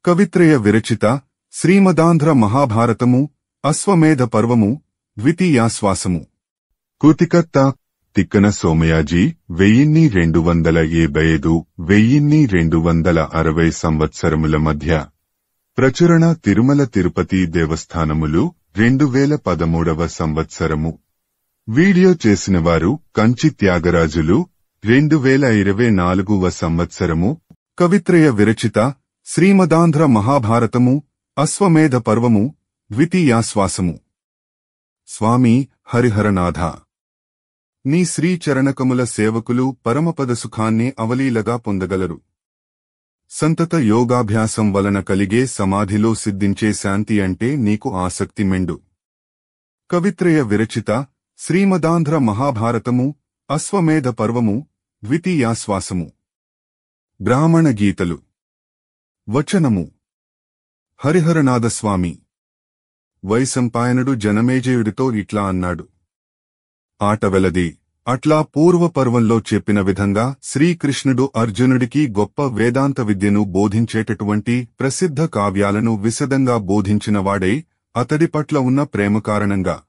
కవిత్రయ విరచిత శ్రీమదాంధ్ర మహాభారతము అశ్వమేధ పర్వము ద్వితీయాశ్వాసము. కృతికర్త తిక్కన సోమయాజీ 1275–1260 సంవత్సరముల మధ్య ప్రచురణ తిరుమల తిరుపతి దేవస్థానములు 2013వ సంవత్సరము. వీడియో చేసినవారు కంచి త్యాగరాజులు 2024వ సంవత్సరము. కవిత్రయ విరచిత శ్రీమదాంధ్ర మహాభారతము అశ్వమేధ పర్వము ద్వితీయాశ్వాసము. స్వామి హరిహరనాథ, నీ శ్రీచరణకముల సేవకులు పరమపద సుఖాన్ని అవలీలగా పొందగలరు. సంతత యోగాభ్యాసం వలన కలిగే సమాధిలో సిద్ధించే శాంతి అంటే నీకు ఆసక్తి మెండు. కవిత్రయ విరచిత శ్రీమదాంధ్ర మహాభారతము అశ్వమేధ పర్వము ద్వితీయాశ్వాసము. బ్రాహ్మణ గీతలు. వచనము. హరిహరనాథస్వామి వైశంపాయనుడు జనమేజయుడితో ఇట్లా అన్నాడు. ఆటవెలది. అట్లా పూర్వపర్వంలో చెప్పిన విధంగా శ్రీకృష్ణుడు అర్జునుడికి గొప్ప వేదాంత విద్యను బోధించేటటువంటి ప్రసిద్ధ కావ్యాలను విశదంగా బోధించినవాడై అతడి పట్ల ఉన్న ప్రేమ కారణంగా.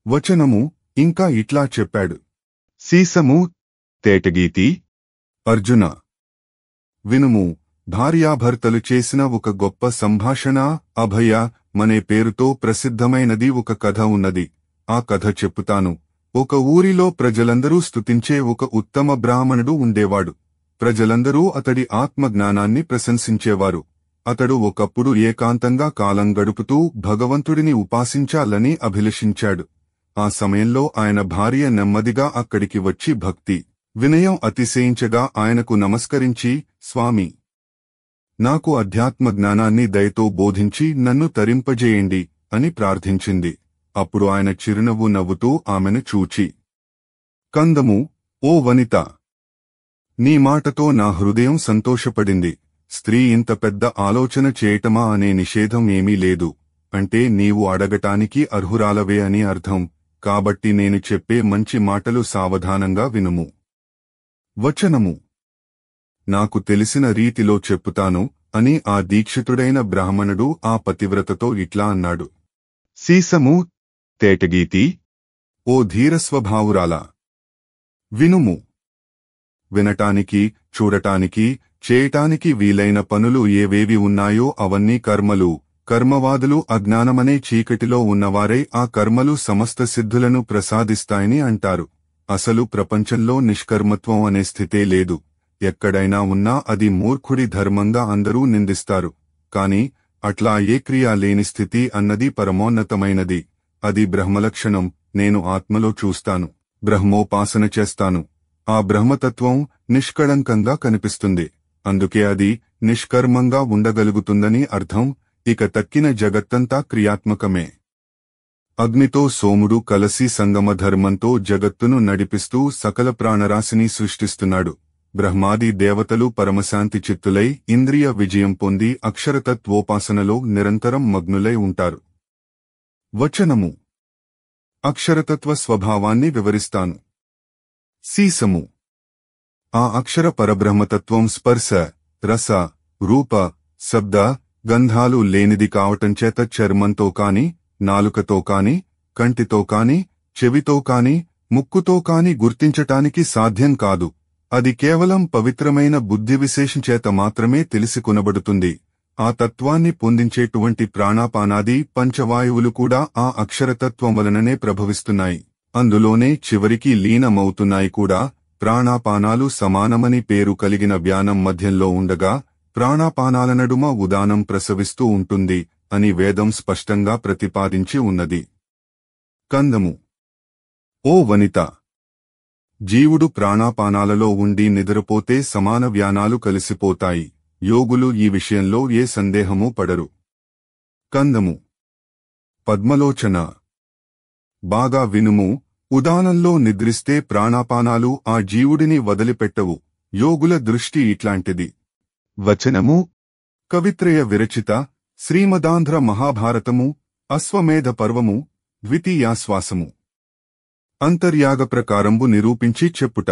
వచనము ఇంకా ఇట్లా చెప్పాడు. సీసము తేటగీతి. అర్జున, వినుము. భార్యాభర్తలు చేసిన ఒక గొప్ప సంభాషణ అభయ మనే పేరుతో ప్రసిద్ధమైనది ఒక కథ ఉన్నది. ఆ కథ చెప్పుతాను. ఒక ఊరిలో ప్రజలందరూ స్తుతించే ఒక ఉత్తమ బ్రాహ్మణుడు ఉండేవాడు. ప్రజలందరూ అతడి ఆత్మజ్ఞానాన్ని ప్రశంసించేవారు. అతడు ఒకప్పుడు ఏకాంతంగా కాలం గడుపుతూ భగవంతుడిని ఉపాసించాలని అభిలషించాడు. ఆ సమయంలో ఆయన భార్య నెమ్మదిగా అక్కడికి వచ్చి భక్తి వినయం అతిశయించగా ఆయనకు నమస్కరించి, స్వామి, నాకు అధ్యాత్మ జ్ఞానాన్ని దయతో బోధించి నన్ను తరింపజేయండి అని ప్రార్థించింది. అప్పుడు ఆయన చిరునవ్వు నవ్వుతూ ఆమెను చూచి, కందము, ఓ వనిత, నీ మాటతో నా హృదయం సంతోషపడింది. స్త్రీ ఇంత పెద్ద ఆలోచన చేయటమా అనే నిషేధం ఏమీ లేదు. అంటే నీవు అడగటానికి అర్హురాలవే అని అర్థం. కాబట్టి నేను చెప్పే మంచి మాటలు సావధానంగా వినుము. వచనము. నాకు తెలిసిన రీతిలో చెప్పుతాను అని ఆ దీక్షితుడైన బ్రాహ్మణుడు ఆ పతివ్రతతో ఇట్లా అన్నాడు. సీసము తేటగీతి. ఓ ధీరస్వభావురాలా, వినుము. వినటానికి, చూడటానికి, చేయటానికి వీలైన పనులు ఏవేవి ఉన్నాయో అవన్నీ కర్మలు. కర్మవాదులు అజ్ఞానమనే చీకటిలో ఉన్నవారై ఆ కర్మలు సమస్త సిద్ధులను ప్రసాదిస్తాయని అంటారు. అసలు ప్రపంచంలో నిష్కర్మత్వం అనే స్థితే లేదు. ఎక్కడైనా ఉన్నా అది మూర్ఖుడి ధర్మంగా అందరూ నిందిస్తారు. కాని అట్లా ఏ క్రియ లేని స్థితి అన్నది పరమోన్నతమైనది. అది బ్రహ్మలక్షణం. నేను ఆత్మలో చూస్తాను, బ్రహ్మోపాసన చేస్తాను. ఆ బ్రహ్మతత్వం నిష్కళంకంగా కనిపిస్తుంది. అందుకే అది నిష్కర్మంగా ఉండగలుగుతుందని అర్థం. ఇక తక్కిన జగత్తంతా క్రియాత్మకమే. అగ్నితో సోముడు కలసి సంగమ ధర్మంతో జగత్తును నడిపిస్తూ సకల ప్రాణరాశిని సృష్టిస్తున్నాడు. బ్రహ్మాది దేవతలు పరమశాంతి చిత్తులై ఇంద్రియ విజయం పొంది అక్షరతత్వోపాసనలో నిరంతరం మగ్నులై ఉంటారు. వచనము. అక్షరతత్వ స్వభావాన్ని వివరిస్తాను. సీసము. ఆ అక్షర పరబ్రహ్మతత్వం స్పర్శ, రస, రూప, శబ్ద, గంధాలు లేనిది కావటంచేత చర్మంతో కాని, నాలుకతో కాని, కంటితో కాని, చెవితో కాని, ముక్కుతో కాని గుర్తించటానికి సాధ్యం కాదు. అది కేవలం పవిత్రమైన బుద్ధి విశేషంచేత మాత్రమే తెలిసి కొనబడుతుంది. ఆ తత్వాన్ని పొందించేటువంటి ప్రాణాపానాది పంచవాయువులు కూడా ఆ అక్షరతత్వం వలననే ప్రభవిస్తున్నాయి. అందులోనే చివరికి లీనమవుతున్నాయి కూడా. ప్రాణాపానాలు సమానమని పేరు కలిగిన వ్యానం మధ్యంలో ఉండగా ప్రాణాపానాల నడుమ ఉదానం ప్రసవిస్తూ ఉంటుంది అని వేదం స్పష్టంగా ప్రతిపాదించి ఉన్నది. కందము. ఓ వనిత, జీవుడు ప్రాణాపానాలలో ఉండి నిద్రపోతే సమాన వ్యానాలు కలిసిపోతాయి. యోగులు ఈ విషయంలో ఏ సందేహమూ పడరు. కందము. పద్మలోచన, బాగా వినుము. ఉదానంలో నిద్రిస్తే ప్రాణాపానాలు ఆ జీవుడిని వదిలిపెట్టవు. యోగుల దృష్టి ఇట్లాంటిది. వచనము. కవిత్రయ విరచిత శ్రీమదాంధ్ర మహాభారతము అశ్వమేధ పర్వము ద్వితీయాశ్వాసము. అంతర్యాగ ప్రకారంబు నిరూపించి చెప్పుట.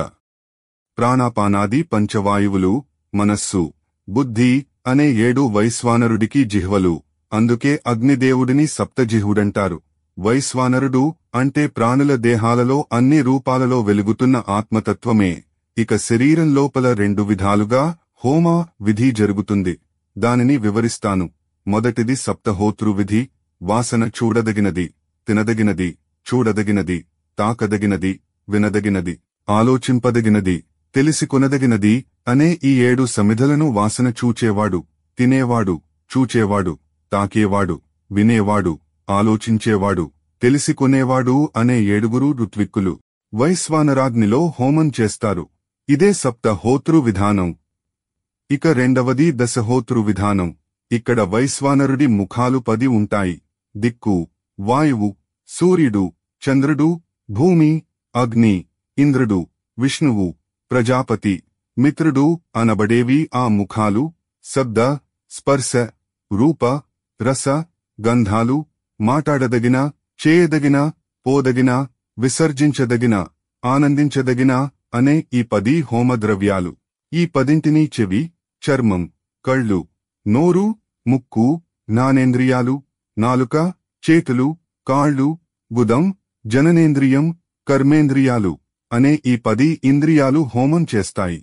ప్రాణాపానాది పంచవాయువులు మనస్సు, బుద్ధి, అనే 7 వైశ్వానరుడికి జిహ్వలు, అందుకే అగ్నిదేవుడిని సప్తజిహ్వుడంటారు. వైశ్వానరుడు అంటే ప్రాణుల దేహాలలో అన్ని రూపాలలో వెలుగుతున్న ఆత్మతత్వమే. ఇక శరీరం లోపల 2 విధాలుగా హోమ విధి జరుగుతుంది. దానిని వివరిస్తాను. మొదటిది సప్తహోతృ విధి. వాసన చూడదగినది, తినదగినది, చూడదగినది, తాకదగినది, వినదగినది, ఆలోచింపదగినది, తెలిసికొనదగినది అనే ఈ 7 సమిధలను వాసన చూచేవాడు, తినేవాడు, చూచేవాడు, తాకేవాడు, వినేవాడు, ఆలోచించేవాడు, తెలిసికొనేవాడు అనే 7 ఋత్విక్కులు వైశ్వానరాగ్నిలో హోమం చేస్తారు. ఇదే సప్తహోతృ విధానం. ఇక రెండవది దశహోతృ విధానం. ఇక్కడ వైశ్వానరుడి ముఖాలు 10 ఉంటాయి. దిక్కు, వాయువు, సూర్యుడు, చంద్రుడు, భూమి, అగ్ని, ఇంద్రుడు, విష్ణువు, ప్రజాపతి, మిత్రుడు అనబడేవి ఆ ముఖాలు. శబ్ద, స్పర్శ, రూప, రస, గంధాలు, మాటాడదగిన, చేయదగిన, పోదగిన, విసర్జించదగిన, ఆనందించదగిన అనే ఈ 10 హోమద్రవ్యాలు. ఈ 10 చెవి, చర్మం, కళ్ళు, నోరు, ముక్కు, జ్ఞానేంద్రియాలు, నాలుక, చేతులు, కాళ్ళు, గుదం, జననేంద్రియం, కర్మేంద్రియాలు అనే ఈ 10 ఇంద్రియాలు హోమం చేస్తాయి.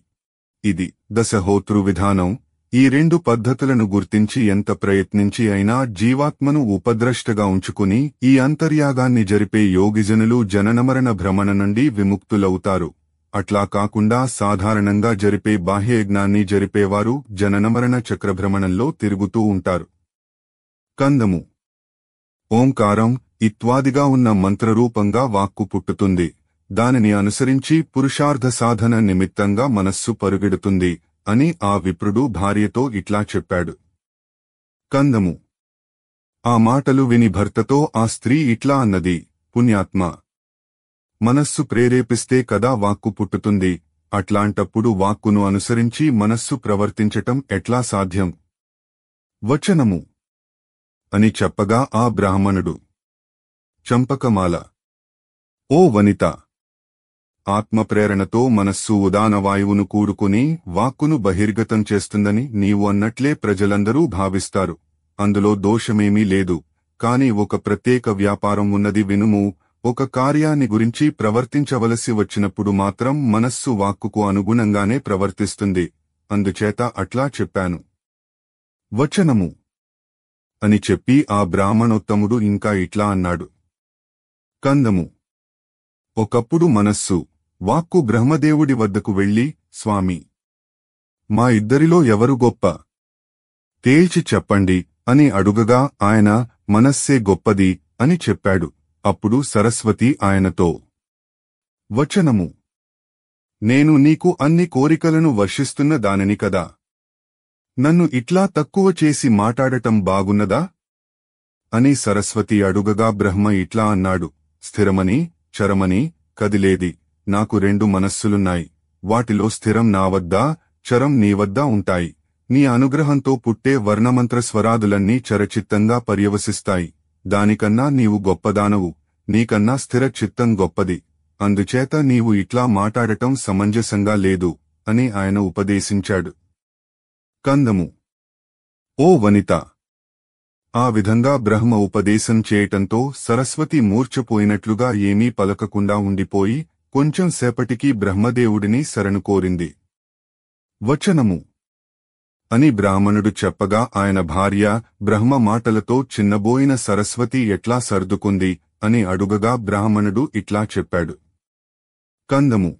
ఇది దశహోతృ విధానం. ఈ 2 పద్ధతులను గుర్తించి ఎంత ప్రయత్నించి అయినా జీవాత్మను ఉపద్రష్టగా ఉంచుకుని ఈ అంతర్యాగాన్ని జరిపే యోగిజనులు జననమరణ భ్రమణ నుండి విముక్తులవుతారు. అట్లా కాకుండా సాధారణంగా జరిపే బాహ్యయజ్ఞాన్ని జరిపేవారు జననమరణ చక్రభ్రమణంలో తిరుగుతూ ఉంటారు. కందము. ఓంకారం ఇత్వాదిగా ఉన్న మంత్రరూపంగా వాక్కు పుట్టుతుంది. దానిని అనుసరించి పురుషార్థ సాధన నిమిత్తంగా మనస్సు పరుగెడుతుంది అని ఆ విప్రుడు భార్యతో ఇట్లా చెప్పాడు. కందము. ఆ మాటలు విని భర్తతో ఆ స్త్రీ ఇట్లా అన్నది, పుణ్యాత్మ, మనస్సు ప్రేరేపిస్తే కదా వాక్కు పుట్టుతుంది. అట్లాంటప్పుడు వాక్కును అనుసరించి మనస్సు ప్రవర్తించటం ఎట్లా సాధ్యం? వచనము అని చెప్పగా ఆ బ్రాహ్మణుడు, చంపకమాల, ఓ వనిత, ఆత్మప్రేరణతో మనస్సు ఉదానవాయువును కూడుకుని వాక్కును బహిర్గతం చేస్తుందని నీవు అన్నట్లే ప్రజలందరూ భావిస్తారు. అందులో దోషమేమీ లేదు. కాని ఒక ప్రత్యేక వ్యాపారం ఉన్నది వినుము. ఒక కార్యాన్ని గురించి ప్రవర్తించవలసి వచ్చినప్పుడు మాత్రం మనస్సు వాక్కుకు అనుగుణంగానే ప్రవర్తిస్తుంది. అందుచేత అట్లా చెప్పాను. వచనము అని చెప్పి ఆ బ్రాహ్మణోత్తముడు ఇంకా ఇట్లా అన్నాడు. కందము. ఒకప్పుడు మనస్సు, వాక్కు బ్రహ్మదేవుడి వద్దకు వెళ్లి, స్వామి, మా ఇద్దరిలో ఎవరు గొప్ప? తేల్చి చెప్పండి అని అడుగగా ఆయన మనస్సే గొప్పది అని చెప్పాడు. అప్పుడు సరస్వతి ఆయనతో, వచనము నేను నీకు అన్ని కోరికలను వర్షిస్తున్న దానిని కదా. నన్ను ఇట్లా తక్కువ చేసి మాటాడటం బాగున్నదా? అని సరస్వతి అడుగగా బ్రహ్మ ఇట్లా అన్నాడు. స్థిరమని, చరమని, కదిలేది నాకు 2 మనస్సులున్నాయి. వాటిలో స్థిరం నా వద్ద, చరం నీ వద్ద ఉంటాయి. నీ అనుగ్రహంతో పుట్టే వర్ణమంత్ర స్వరాదులన్నీ చరచిత్తంగా పర్యవసిస్తాయి. దానికన్నా నీవు గొప్పదానవు. నీకన్నా స్థిర చిత్తం గొప్పది. అందుచేత నీవు ఇట్లా మాటాడటం సమంజసంగా లేదు అని ఆయన ఉపదేశించాడు. కందము. ఓ వనిత, ఆ విధంగా బ్రహ్మ ఉపదేశం చేయటంతో సరస్వతి మూర్ఛపోయినట్లుగా ఏమీ పలకకుండా ఉండిపోయి కొంచెం సేపటికి బ్రహ్మదేవుడిని శరణు కోరింది. వచనము అని బ్రాహ్మణుడు చెప్పగా ఆయన భార్య బ్రహ్మ మాటలతో చిన్నబోయిన సరస్వతి ఎట్లా సర్దుకుంది అని అడుగగా బ్రాహ్మణుడు ఇట్లా చెప్పాడు. కందము.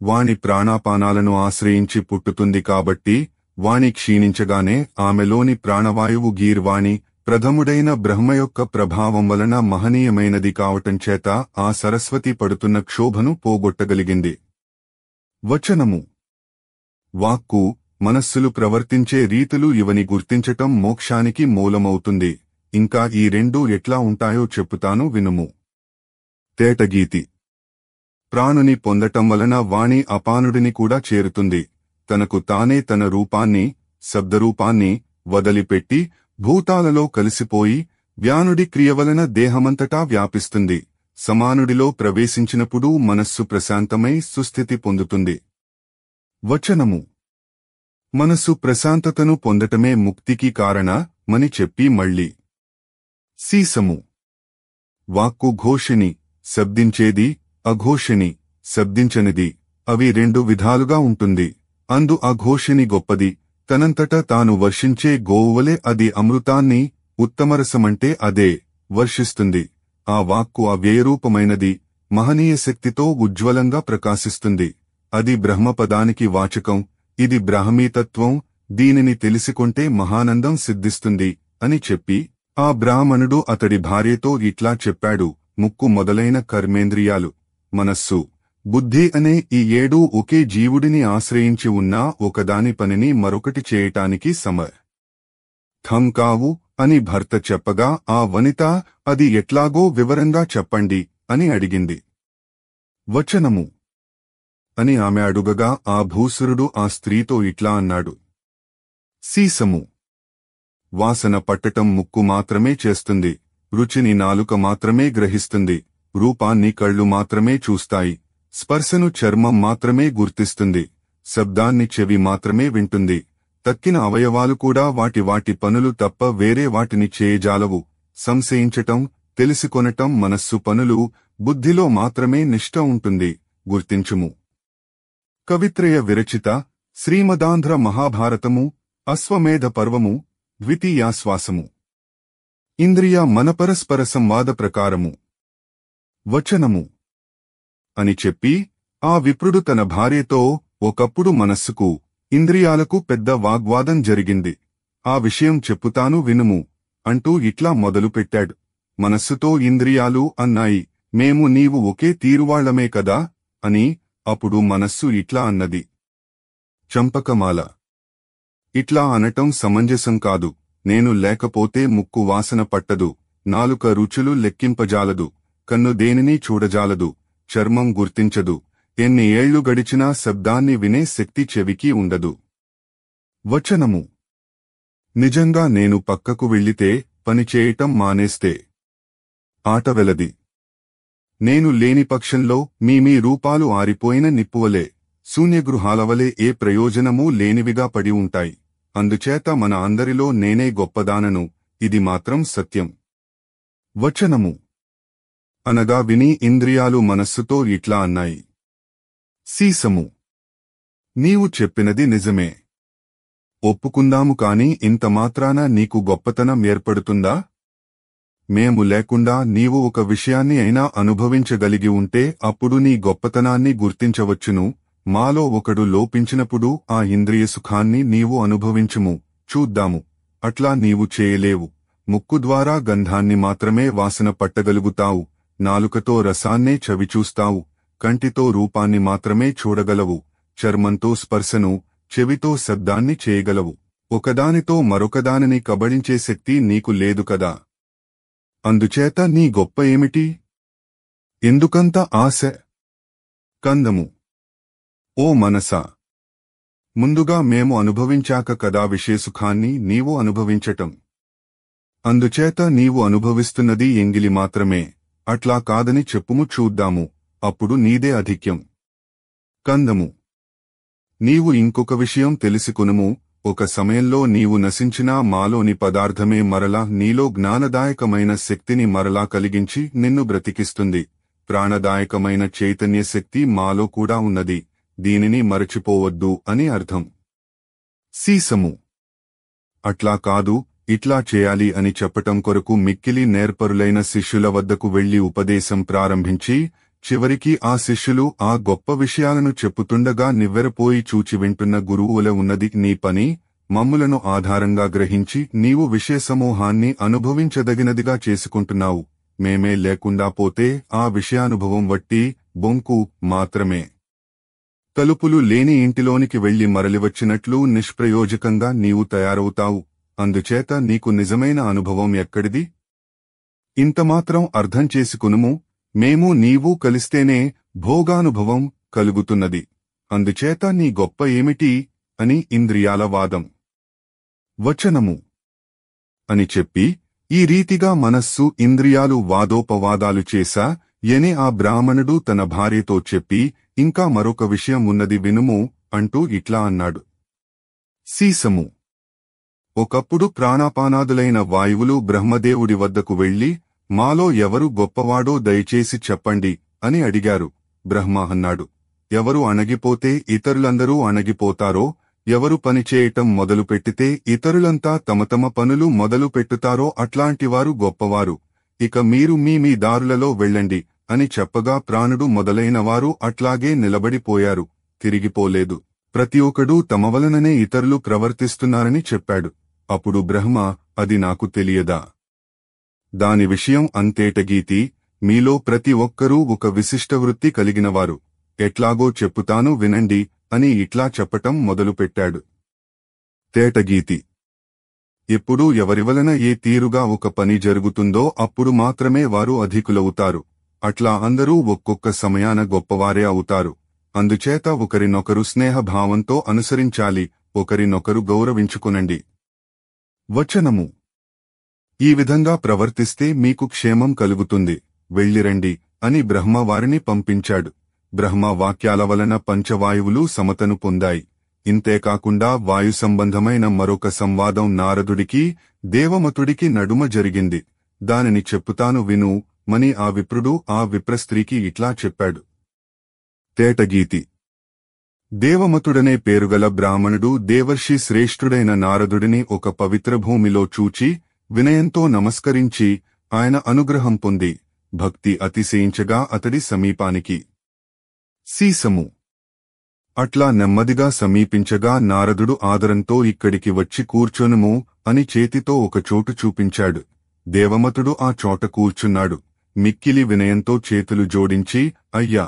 వాని ప్రాణాపానాలను ఆశ్రయించి పుట్టుతుంది కాబట్టి వాణి క్షీణించగానే ఆమెలోని ప్రాణవాయువు గీర్వాణి ప్రథముడైన బ్రహ్మ యొక్క ప్రభావం వలన మహనీయమైనది కావటంచేత ఆ సరస్వతి పడుతున్న క్షోభను పోగొట్టగలిగింది. వచనము. వాక్కు, మనస్సులు ప్రవర్తించే రీతులు ఇవని గుర్తించటం మోక్షానికి మూలమవుతుంది. ఇంకా ఈ 2 ఎట్లా ఉంటాయో చెప్పుతాను వినుము. తేటగీతి. ప్రాణుని పొందటం వలన వాణి అపానుడిని కూడా చేరుతుంది. తనకు తానే తన రూపాన్ని, శబ్దరూపాన్ని వదిలిపెట్టి భూతాలలో కలిసిపోయి వ్యానుడి క్రియవలన దేహమంతటా వ్యాపిస్తుంది. సమానుడిలో ప్రవేశించినప్పుడు మనస్సు ప్రశాంతమై సుస్థితి పొందుతుంది. వచనము మనసు ప్రశాంతతను పొందటమే ముక్తికి కారణమని చెప్పి మళ్ళీ సీసము. వాక్కు ఘోషిణి, శబ్దించేది, అఘోషిణి, శబ్దించనిది, అవి రెండు విధాలుగా ఉంటుంది. అందు అఘోషిణి గొప్పది, తనంతట తాను వర్షించే గోవువలే అది అమృతాన్ని, ఉత్తమరసమంటే అదే, వర్షిస్తుంది. ఆ వాక్కు అవ్యయరూపమైనది, మహనీయ శక్తితో ఉజ్వలంగా ప్రకాశిస్తుంది. అది బ్రహ్మపదానికి వాచకం, ఇది బ్రాహ్మీతత్వం, దీనిని తెలిసికొంటే మహానందం సిద్ధిస్తుంది అని చెప్పి, ఆ బ్రాహ్మణుడు అతడి భార్యతో ఇట్లా చెప్పాడు: ముక్కు మొదలైన కర్మేంద్రియాలు, మనస్సు, బుద్ధి అనే ఈ ఏడూ ఒకే జీవుడిని ఆశ్రయించి ఉన్నా ఒకదాని పనిని మరొకటి చేయటానికి సమర్థం కావు అని భర్త చెప్పగా ఆ వనిత అది ఎట్లాగో వివరంగా చెప్పండి అని అడిగింది. వచనము అని ఆమె అడుగగా ఆ భూసురుడు ఆ స్త్రీతో ఇట్లా అన్నాడు: సీసము వాసన పట్టటం ముక్కు మాత్రమే చేస్తుంది, రుచిని నాలుక మాత్రమే గ్రహిస్తుంది, రూపాన్ని కళ్ళు మాత్రమే చూస్తాయి, స్పర్శను చర్మం మాత్రమే గుర్తిస్తుంది, శబ్దాన్ని చెవి మాత్రమే వింటుంది, తక్కిన అవయవాలు కూడా వాటి వాటి పనులు తప్ప వేరే వాటిని చేయజాలవు. సంశయించటం, తెలిసికొనటం మనస్సు పనులు, బుద్ధిలో మాత్రమే నిష్ఠ ఉంటుంది, గుర్తించుము. కవిత్రయ విరచిత శ్రీమదాంధ్ర మహాభారతము అశ్వమేధ పర్వము ద్వితీయాశ్వాసము. ఇంద్రియ మనపరస్పర సంవాద ప్రకారము. వచనము అని చెప్పి ఆ విప్రుడు తన భార్యతో, ఒకప్పుడు మనస్సుకు, ఇంద్రియాలకు పెద్ద వాగ్వాదం జరిగింది. ఆ విషయం చెప్పుతాను వినుము అంటూ ఇట్లా మొదలుపెట్టాడు. మనస్సుతో ఇంద్రియాలు అన్నాయి, మేము నీవు ఒకే తీరువాళ్లమే కదా అని. అప్పుడు మనస్సు ఇట్లా అన్నది: చంపకమాల, ఇట్లా అనటం సమంజసం కాదు. నేను లేకపోతే ముక్కు వాసన పట్టదు, నాలుక రుచులు లెక్కింపజాలదు, కన్ను దేనిని చూడజాలదు, చర్మం గుర్తించదు, ఎన్ని ఏళ్లు గడిచినా శబ్దాన్ని వినే శక్తి చెవికి ఉండదు. వచనము నిజంగా నేను పక్కకు వెళ్ళితే, పనిచేయటం మానేస్తే ఆట వెలది. నేను లేని పక్షంలో మీ రూపాలు ఆరిపోయిన నిప్పువలే, శూన్యగృహాలవలే ఏ ప్రయోజనమూ లేనివిగా పడి ఉంటాయి. అందుచేత మన అందరిలో నేనే గొప్పదానను, ఇది మాత్రం సత్యం. వచనము అనగా విని ఇంద్రియాలు మనస్సుతో ఇట్లా అన్నాయి: సీసము, నీవు చెప్పినది నిజమే, ఒప్పుకుందాము కాని ఇంత మాత్రాన నీకు గొప్పతనం ఏర్పడుతుందా? మేము లేకుండా నీవు ఒక విషయాన్ని అయినా అనుభవించగలిగి ఉంటే అప్పుడు నీ గొప్పతనాన్ని గుర్తించవచ్చును. మాలో ఒకడు లోపించినప్పుడు ఆ ఇంద్రియ సుఖాన్ని నీవు అనుభవించుము, చూద్దాము. అట్లా నీవు చేయలేవు. ముక్కు ద్వారా గంధాన్ని మాత్రమే వాసన పట్టగలుగుతావు, నాలుకతో రసాన్నే చవిచూస్తావు, కంటితో రూపాన్ని మాత్రమే చూడగలవు, చర్మంతో స్పర్శను, చెవితో శబ్దాన్ని చేయగలవు. ఒకదానితో మరొకదానిని కబళించే శక్తి నీకు లేదు కదా. అందుచేత నీ గొప్ప ఏమిటి? ఎందుకంత ఆశ? కందము ఓ మనసా, ముందుగా మేము అనుభవించాక కదా విషయసుఖాన్ని నీవు అనుభవించటం. అందుచేత నీవు అనుభవిస్తున్నది ఎంగిలి మాత్రమే. అట్లా కాదని చెప్పుము, చూద్దాము, అప్పుడు నీదే అధిక్యం. కందము నీవు ఇంకొక విషయం తెలిసికొనుము. ఒక సమయంలో నీవు నశించినా మాలోని పదార్థమే మరలా నీలో జ్ఞానదాయకమైన శక్తిని మరలా కలిగించి నిన్ను బ్రతికిస్తుంది. ప్రాణదాయకమైన చైతన్య శక్తి మాలో కూడా ఉన్నది, దీనిని మరచిపోవద్దు అని అర్థం. సీసము అట్లా కాదు, ఇట్లా చేయాలి అని చెప్పటం కొరకు మిక్కిలి నేర్పరులైన శిష్యుల వద్దకు వెళ్లి ఉపదేశం ప్రారంభించి, చివరికి ఆ శిష్యులు ఆ గొప్ప విషయాలను చెప్పుతుండగా నివ్వెరపోయి చూచి వింటున్న గురువుల ఉన్నది నీ పని. మమ్ములను ఆధారంగా గ్రహించి నీవు విషయసమూహాన్ని అనుభవించదగినదిగా చేసుకుంటున్నావు. మేమే లేకుండా పోతే ఆ విషయానుభవం వట్టి బొంకు మాత్రమే. తలుపులు లేని ఇంటిలోనికి వెళ్లి మరలివచ్చినట్లు నిష్ప్రయోజకంగా నీవు తయారవుతావు. అందుచేత నీకు నిజమైన అనుభవం ఎక్కడిది? ఇంతమాత్రం అర్థం చేసుకునుము. మేము నీవు కలిస్తేనే భోగానుభవం కలుగుతున్నది. అందుచేత నీ గొప్ప ఏమిటి అని ఇంద్రియాల వాదం. వచనము అని చెప్పి ఈ రీతిగా మనస్సు ఇంద్రియాలు వాదోపవాదాలు చేశా యనే ఆ బ్రాహ్మణుడు తన భార్యతో చెప్పి, ఇంకా మరొక విషయం ఉన్నది వినుము అంటూ ఇట్లా అన్నాడు: సీసము. ఒకప్పుడు ప్రాణాపానాదులైన వాయువులు బ్రహ్మదేవుడి వద్దకు వెళ్లి, మాలో ఎవరు గొప్పవాడో దయచేసి చెప్పండి అని అడిగారు. బ్రహ్మ అన్నాడు, ఎవరు అణగిపోతే ఇతరులందరూ అణగిపోతారో, ఎవరు పనిచేయటం మొదలుపెట్టితే ఇతరులంతా తమ తమ పనులు మొదలుపెట్టుతారో అట్లాంటివారు గొప్పవారు. ఇక మీరు మీ దారులలో వెళ్ళండి అని చెప్పగా ప్రాణుడు మొదలైనవారు అట్లాగే నిలబడిపోయారు, తిరిగిపోలేదు. ప్రతి ఒక్కడూ తమ వలననే ఇతరులు ప్రవర్తిస్తున్నారని చెప్పాడు. అప్పుడు బ్రహ్మ, అది నాకు తెలియదా? దాని విషయం అంతేటగీతి. మీలో ప్రతి ఒక్కరూ ఒక విశిష్ట వృత్తి కలిగినవారు. ఎట్లాగో చెప్పుతాను వినండి అని ఇట్లా చెప్పటం మొదలుపెట్టాడు. తేటగీతి. ఎప్పుడు ఎవరివలన ఏ తీరుగా ఒక పని జరుగుతుందో అప్పుడు మాత్రమే వారు అధికులవుతారు. అట్లా అందరూ ఒక్కొక్క సమయాన గొప్పవారే అవుతారు. అందుచేత ఒకరినొకరు స్నేహభావంతో అనుసరించాలి, ఒకరినొకరు గౌరవించుకునండి. వచనము. ఈ విధంగా ప్రవర్తిస్తే మీకు క్షేమం కలుగుతుంది, వెళ్ళిరండి అని బ్రహ్మ వారిని పంపించాడు. బ్రహ్మ వాక్యాల వలన పంచవాయువులు సమతను పొందాయి. ఇంతేకాకుండా వాయు సంబంధమైన మరొక సంవాదం నారదుడికి దేవమతుడికి నడుమ జరిగింది. దానిని చెప్పుతాను విను మని ఆ విప్రుడు ఆ విప్రస్త్రీకి ఇట్లా చెప్పాడు. తేటగీతి. దేవమతుడనే పేరుగల బ్రాహ్మణుడు దేవర్షి శ్రేష్ఠుడైన నారదుడిని ఒక పవిత్ర భూమిలో చూచి వినయంతో నమస్కరించి ఆయన అనుగ్రహం పొంది భక్తి అతిశయించగా అతడి సమీపానికి సీసము. అట్లా నెమ్మదిగా సమీపించగా నారదుడు ఆదరంతో ఇక్కడికి వచ్చి కూర్చొనుము అని చేతితో ఒక చోటు చూపించాడు. దేవమతుడు ఆ చోట కూర్చున్నాడు. మిక్కిలి వినయంతో చేతులు జోడించి, అయ్యా,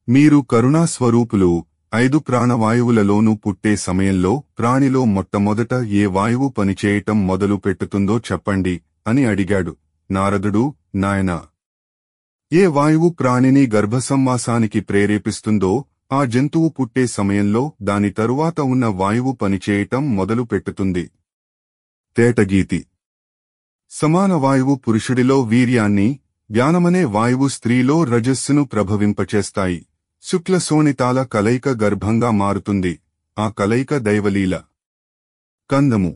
మీరు కరుణాస్వరూపులు. 5 ప్రాణవాయువులలోనూ పుట్టే సమయంలో ప్రాణిలో మొట్టమొదట ఏ వాయువు పనిచేయటం మొదలు పెట్టుతుందో చెప్పండి అని అడిగాడు. నారదుడు, నాయనా, ఏ వాయువు ప్రాణిని గర్భసంవాసానికి ప్రేరేపిస్తుందో ఆ జంతువు పుట్టే సమయంలో దాని తరువాత ఉన్న వాయువు పనిచేయటం మొదలు పెట్టుతుంది. తేటగీతి. సమాన వాయువు పురుషుడిలో వీర్యాన్ని, జ్ఞానమనే వాయువు స్త్రీలో రజస్సును ప్రభవింపచేస్తాయి. శుక్ల శోణితాల కలయిక గర్భంగా మారుతుంది. ఆ కలయిక దైవలీల. కందము.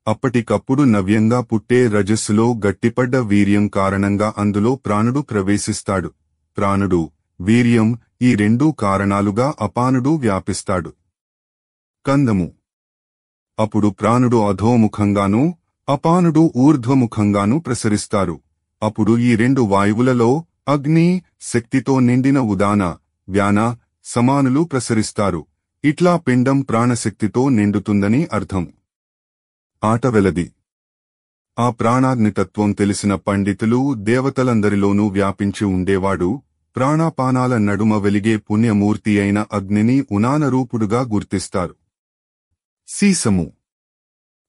అప్పటికప్పుడు నవ్యంగా పుట్టే రజస్సులో గట్టిపడ్డ వీర్యం కారణంగా అందులో ప్రాణుడు ప్రవేశిస్తాడు. ప్రాణుడు, వీర్యం ఈ రెండూ కారణాలుగా అపానుడు వ్యాపిస్తాడు. కందము. అప్పుడు ప్రాణుడు అధోముఖంగానూ అపానుడు ఊర్ధ్వముఖంగానూ ప్రసరిస్తారు. అప్పుడు ఈ 2 వాయువులలో అగ్ని శక్తితో నిండిన ఉదాన, వ్యాన సమానులు ప్రసరిస్తారు. ఇట్లా పిండం ప్రాణశక్తితో నిండుతుందని అర్థం. ఆటవెలది. ఆ ప్రాణాగ్నితత్వం తెలిసిన పండితులు దేవతలందరిలోనూ వ్యాపించి ఉండేవాడు. ప్రాణాపానాల నడుమ వెలిగే పుణ్యమూర్తి అయిన అగ్నిని ఉనానరూపుడుగా గుర్తిస్తారు. సీసము.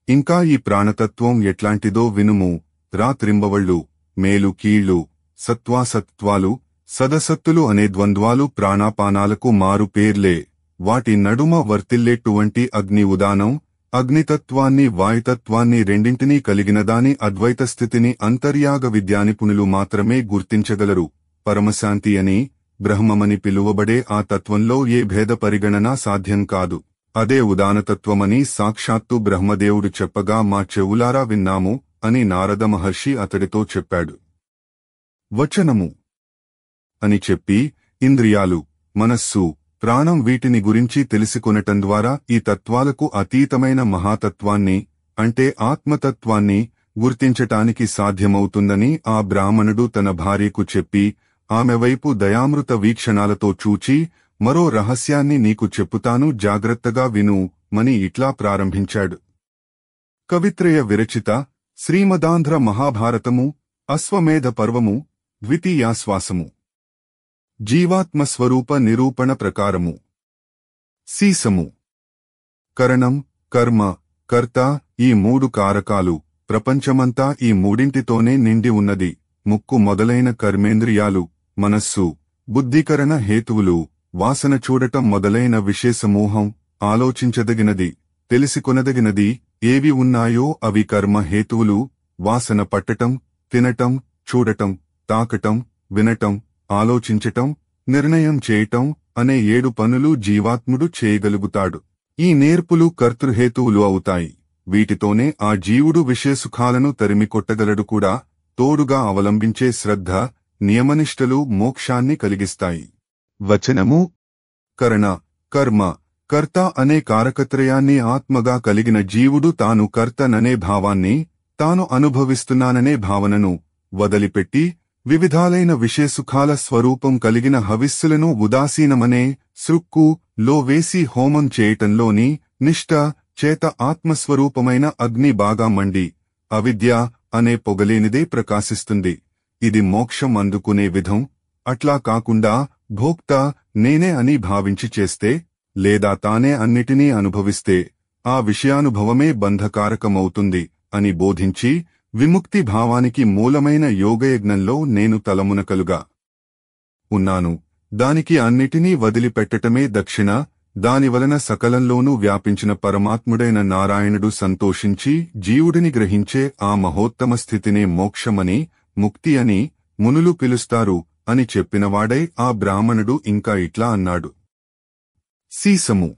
ఇంకా ఈ ప్రాణతత్వం ఎట్లాంటిదో వినుము. రాత్రింబవళ్ళు, మేలు కీళ్లు, సత్వాసత్వాలు, సదసత్తులు అనే ద్వంద్వాలు ప్రాణాపానాలకు మారు పేర్లే. వాటి నడుమ వర్తిల్లేటువంటి అగ్ని ఉదానం, అగ్నితత్వాన్ని వాయుతత్వాన్ని రెండింటినీ కలిగినదాని అద్వైత స్థితిని అంతర్యాగ విద్యానిపుణులు మాత్రమే గుర్తించగలరు. పరమశాంతి అని, బ్రహ్మమని పిలువబడే ఆ తత్వంలో ఏ భేద పరిగణన సాధ్యం కాదు. అదే ఉదానతత్వమని సాక్షాత్తు బ్రహ్మదేవుడు చెప్పగా మా చెవులారా విన్నాము అని నారద మహర్షి అతడితో చెప్పాడు. వచనము. అని చెప్పి ఇంద్రియాలు, మనస్సు, ప్రాణం వీటిని గురించి తెలుసుకొనటం ద్వారా ఈ తత్వాలకు అతీతమైన మహాతత్వాన్ని అంటే ఆత్మతత్వాన్ని గుర్తించటానికి సాధ్యమవుతుందని ఆ బ్రాహ్మణుడు తన భార్యకు చెప్పి ఆమె వైపు దయామృత వీక్షణాలతో చూచి మరో రహస్యాన్ని నీకు చెప్పుతాను, జాగ్రత్తగా విను మని ఇట్లా ప్రారంభించాడు. కవిత్రయ విరచిత శ్రీమదాంధ్ర మహాభారతము అశ్వమేధ పర్వము ద్వితీయాశ్వాసము. జీవాత్మస్వరూప నిరూపణ ప్రకారము. సీసము. కరణం, కర్మ, కర్త ఈ 3 కారకాలు. ప్రపంచమంతా ఈ మూడింటితోనే నిండి ఉన్నది. ముక్కు మొదలైన కర్మేంద్రియాలు, మనస్సు, బుద్ధికరణ హేతువులు, వాసన చూడటం మొదలైన విశేషమోహం, ఆలోచించదగినది, తెలిసికొనదగినది ఏవి ఉన్నాయో అవి కర్మ హేతువులు. వాసన పట్టటం, తినటం, చూడటం, తాకటం, వినటం, ఆలోచించటం, నిర్ణయం చేయటం అనే 7 పనులు జీవాత్ముడు చేయగలుగుతాడు. ఈ నేర్పులు కర్తృహేతువులు అవుతాయి. వీటితోనే ఆ జీవుడు విషయసుఖాలను తరిమికొట్టగలడు కూడా. తోడుగా అవలంబించే శ్రద్ధ, నియమనిష్టలు మోక్షాన్ని కలిగిస్తాయి. వచనము కరణ, కర్మ, కర్త అనే కారకత్రయాన్ని ఆత్మగా కలిగిన జీవుడు తాను కర్తననే భావాన్ని, తాను అనుభవిస్తున్నాననే భావనను వదిలిపెట్టి వివిధాలైన విషయసుఖాల స్వరూపం కలిగిన హవిస్సులను ఉదాసీనమనే సృక్కు లో వేసి హోమం చేయటంలోని నిష్ఠ చేత ఆత్మస్వరూపమైన అగ్ని బాగా మండి అవిద్య అనే పొగలేనిదే ప్రకాశిస్తుంది. ఇది మోక్షం అందుకునే విధం. అట్లా కాకుండా భోక్త నేనే అని భావించి చేస్తే, లేదా తానే అన్నిటినీ అనుభవిస్తే ఆ విషయానుభవమే బంధకారకమవుతుంది అని బోధించి విముక్తి భావానికి మూలమైన యోగయజ్ఞంలో నేను తలమునకలుగా ఉన్నాను, దానికి అన్నిటినీ వదిలిపెట్టటమే దక్షిణ, దానివలన సకలంలోనూ వ్యాపించిన పరమాత్ముడైన నారాయణుడు సంతోషించి జీవుడిని గ్రహించే ఆ మహోత్తమ స్థితినే మోక్షమని, ముక్తి అని మునులు పిలుస్తారు అని చెప్పినవాడై ఆ బ్రాహ్మణుడు ఇంకా ఇట్లా అన్నాడు. సీసము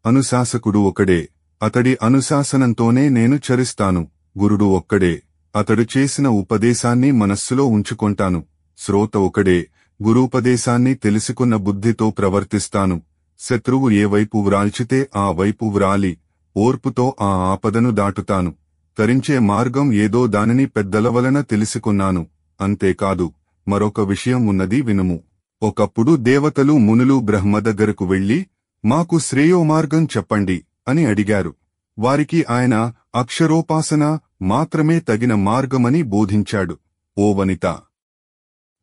అనుశాసకుడు ఒకడే, అతడి అనుశాసనంతోనే నేను చరిస్తాను. గురుడు ఒక్కడే, అతడు చేసిన ఉపదేశాన్ని మనస్సులో ఉంచుకొంటాను. శ్రోత ఒకడే, గురూపదేశాన్ని తెలుసుకున్న బుద్ధితో ప్రవర్తిస్తాను. శత్రువు ఏ వైపు వ్రాల్చితే ఆ వైపు వ్రాలి ఓర్పుతో ఆ ఆపదను దాటుతాను. తరించే మార్గం ఏదో దానిని పెద్దల వలన తెలుసుకున్నాను. అంతేకాదు, మరొక విషయం ఉన్నది వినుము. ఒకప్పుడు దేవతలు మునులు బ్రహ్మ దగ్గరకు వెళ్లి మాకు శ్రేయోమార్గం చెప్పండి అని అడిగారు. వారికి ఆయన అక్షరోపాసన మాత్రమే తగిన మార్గమని బోధించాడు. ఓ వనిత,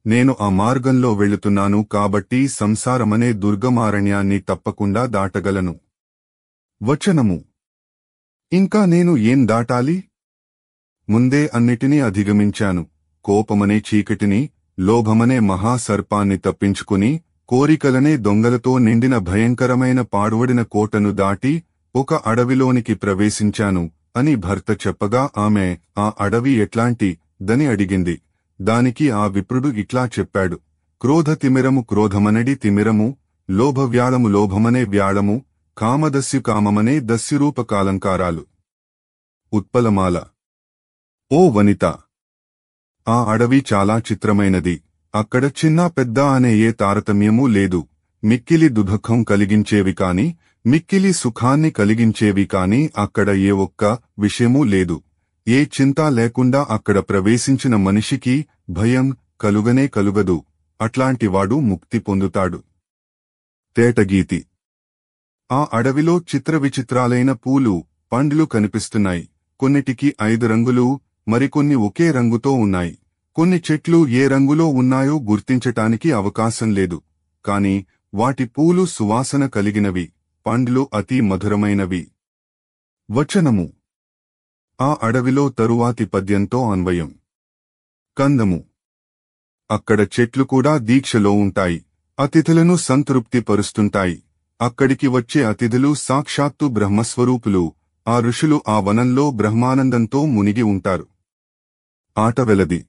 నేను ఆ మార్గంలో వెళుతున్నాను కాబట్టి సంసారమనే దుర్గమారణ్యాన్ని తప్పకుండా దాటగలను. వచనము ఇంకా నేను ఏం దాటాలి? ముందే అన్నిటినీ అధిగమించాను. కోపమనే చీకటిని, లోభమనే మహాసర్పాన్ని తప్పించుకుని, కోరికలనే దొంగలతో నిండిన భయంకరమైన పాడువడిన కోటను దాటి ఒక అడవిలోనికి ప్రవేశించాను అని భర్త చెప్పగా ఆమె ఆ అడవి ఎట్లాంటిదని అడిగింది. దానికి ఆ విప్రుడు ఇట్లా చెప్పాడు. క్రోధ తిమిరము క్రోధమనడి తిమిరము, లోభవ్యాళము లోభమనే వ్యాళము, కామదస్యు కామమనే దస్యురూపకాలంకారాలు. ఉత్పలమాల. ఓ వనిత, ఆ అడవి చాలా చిత్రమైనది. అక్కడ చిన్న పెద్ద అనే ఏ తారతమ్యమూ లేదు. మిక్కిలి దుఃఖం కలిగించేవి కాని, మిక్కిలి సుఖాన్ని కలిగించేవి కాని అక్కడ ఏ ఒక్క విషయమూ లేదు. ఏ చింత లేకుండా అక్కడ ప్రవేశించిన మనిషికి భయం కలుగనే కలుగదు. అట్లాంటివాడు ముక్తి పొందుతాడు. తేటగీతి. ఆ అడవిలో చిత్రవిచిత్రాలైన పూలు, పండ్లు కనిపిస్తున్నాయి. కొన్నిటికి 5 రంగులు, మరికొన్ని ఒకే రంగుతో ఉన్నాయి. కొన్ని చెట్లు ఏ రంగులో ఉన్నాయో గుర్తించటానికి అవకాశం లేదు. కాని వాటి పూలు సువాసన కలిగినవి, పండ్లు అతి మధురమైనవి. వచనము ఆ అడవిలో తరువాతి పద్యంతో అన్వయం. కందము. అక్కడ చెట్లు కూడా దీక్షలో ఉంటాయి. అతిథులను సంతృప్తిపరుస్తుంటాయి. అక్కడికి వచ్చే అతిథులు సాక్షాత్తు బ్రహ్మస్వరూపులు. ఆ ఋషులు ఆ వనంలో బ్రహ్మానందంతో మునిగి ఉంటారు. ఆటవెలది.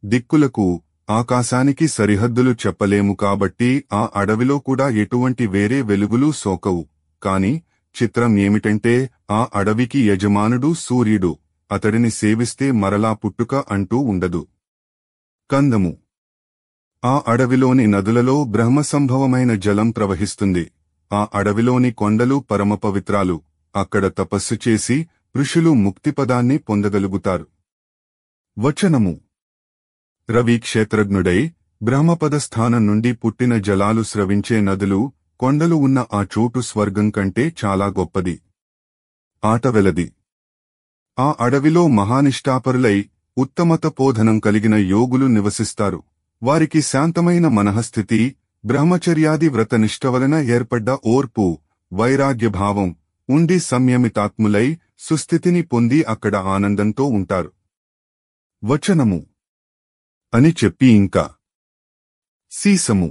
దిక్కులకు, ఆకాశానికి సరిహద్దులు చెప్పలేము కాబట్టి ఆ అడవిలో కూడా ఎటువంటి వేరే వెలుగులు సోకవు. కాని చిత్రం ఏమిటంటే ఆ అడవికి యజమానుడు సూర్యుడు. అతడిని సేవిస్తే మరలా పుట్టుక అంటూ ఉండదు. కందము. ఆ అడవిలోని నదులలో బ్రహ్మసంభవమైన జలం ప్రవహిస్తుంది. ఆ అడవిలోని కొండలు పరమపవిత్రాలు. అక్కడ తపస్సు చేసి ఋషులు ముక్తిపదాన్ని పొందగలుగుతారు. వచనము రవి క్షేత్రజ్ఞుడై బ్రహ్మపదస్థానం నుండి పుట్టిన జలాలు స్రవించే నదులు, కొండలు ఉన్న ఆ చోటు స్వర్గం కంటే చాలా గొప్పది. ఆటవెలది. ఆ అడవిలో మహానిష్ఠాపరులై ఉత్తమత బోధనం కలిగిన యోగులు నివసిస్తారు. వారికి శాంతమైన మనఃస్థితి, బ్రహ్మచర్యాది వ్రతనిష్ఠ వలన ఏర్పడ్డ ఓర్పు, వైరాగ్యభావం ఉండి సంయమితాత్ములై సుస్థితిని పొంది అక్కడ ఆనందంతో ఉంటారు. వచనము అని చెప్పి ఇంకా సీసము.